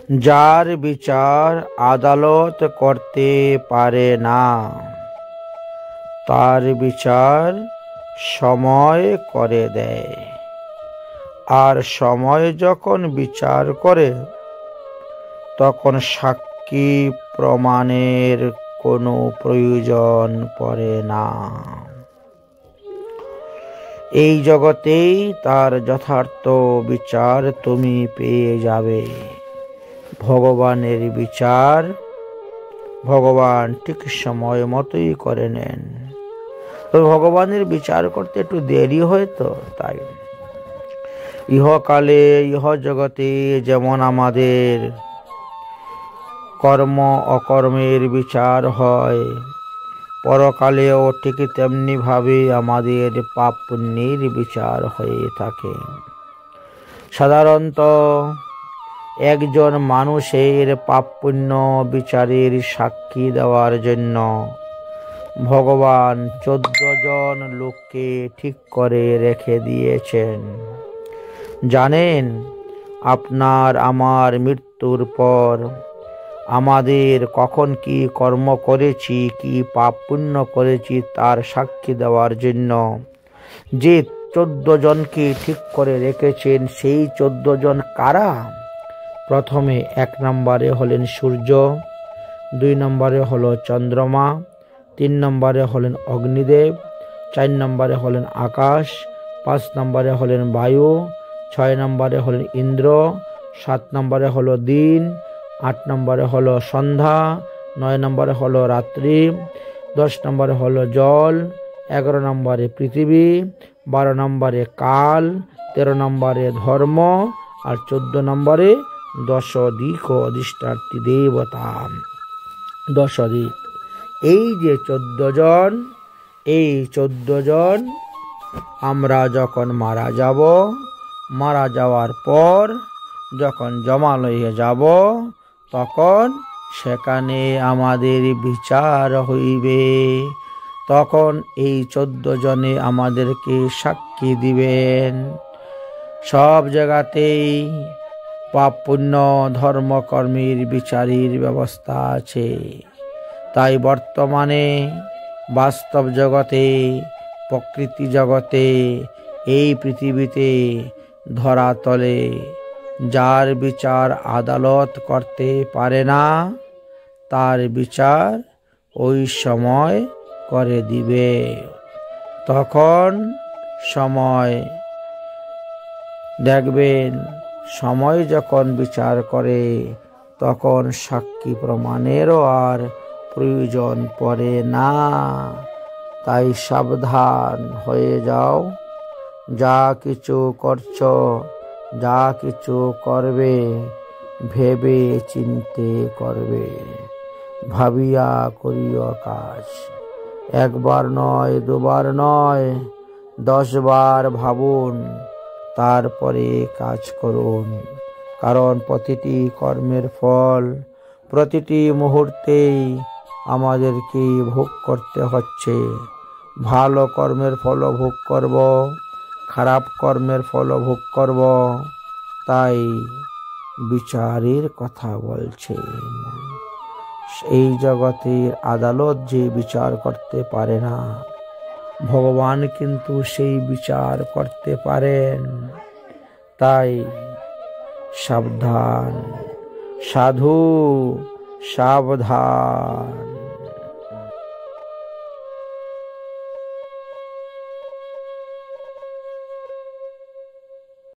যার বিচার আদালত করতে পারে না, তার বিচার সময় করে দেয়। আর সময় যখন বিচার করে, তখন সাক্ষী প্রমাণের কোনো প্রয়োজন পড়ে না। এই জগতেই তার যথার্থ বিচার তুমি পেয়ে যাবে। ভগবানের বিচার ভগবান ঠিক সময় মতোই করে নেন। তো ভগবানের বিচার করতে একটু দেরি হয়, তো তাই ইহকালে ইহ জগতে যেমন আমাদের কর্ম অকর্মের বিচার হয়, পরকালেও ঠিক তেমনি ভাবে আমাদের পাপ পুণ্যের বিচার হয়ে থাকে। সাধারণত একজন মানুষের পাপ পুণ্য বিচারের সাক্ষী দেওয়ার জন্য ভগবান 14 জন লোককে ঠিক করে রেখে দিয়েছেন। জানেন, আপনার আমার মৃত্যুর পর আমাদের কখন কি কর্ম করেছি, কি পাপ পুণ্য করেছি তার সাক্ষী দেওয়ার জন্য যে 14 জনকে ঠিক করে রেখেছেন, সেই 14 জন কারা? প্রথমে 1 নম্বরে হলেন সূর্য, 2 নম্বরে হলো চন্দ্রমা, 3 নম্বরে হলেন অগ্নিদেব, 4 নম্বরে হলেন আকাশ, 5 নম্বরে হলেন বায়ু, 6 নম্বরে হলেন ইন্দ্র, 7 নম্বরে হলো দিন, 8 নম্বরে হলো সন্ধ্যা, 9 নম্বরে হলো রাত্রি, 10 নম্বরে হলো জল, 11 নম্বরে পৃথিবী, 12 নম্বরে কাল, 13 নম্বরে ধর্ম, আর 14 নম্বরে 10 দিক অধিষ্ঠাত্রী দেবতা। 10 দিক। এই যে 14 জন, এই 14 জন আমরা যখন মারা যাব, মারা যাওয়ার পর যখন জমালয়ে যাব, তখন সেখানে আমাদের বিচার হইবে। তখন এই 14 জনে আমাদেরকে সাক্ষী দিবেন। সব জায়গাতেই পাপ পুণ্য ধর্ম কর্মের বিচারের ব্যবস্থা আছে। তাই বর্তমানে বাস্তব জগতে, প্রকৃতি জগতে, এই পৃথিবীতে ধরাতলে যার বিচার আদালত করতে পারে না, তার বিচার ওই সময় করে দিবে। তখন সময় দেখবেন, সময় যখন বিচার করে, তখন সাক্ষী প্রমাণেরও আর প্রয়োজন পড়ে না। তাই সাবধান হয়ে যাও। যা কিছু করছো, যা কিছু করবে, ভেবে চিন্তে করবে, ভাবিয়া করিও কাজ। 1 বার নয়, 2 বার নয়, 10 বার ভাবুন, তারপরে কাজ করুন। কারণ প্রতিটি কর্মের ফল প্রতিটি মুহূর্তেই আমাদেরকে ভোগ করতে হচ্ছে। ভালো কর্মের ফলও ভোগ করব, খারাপ কর্মের ফলও ভোগ করব। তাই বিচারের কথা বলছেন। এই জগতের আদালত যে বিচার করতে পারে না, ভগবান কিন্তু সেই বিচার করতে পারেন। তাই সাবধান, সাধু সাবধান।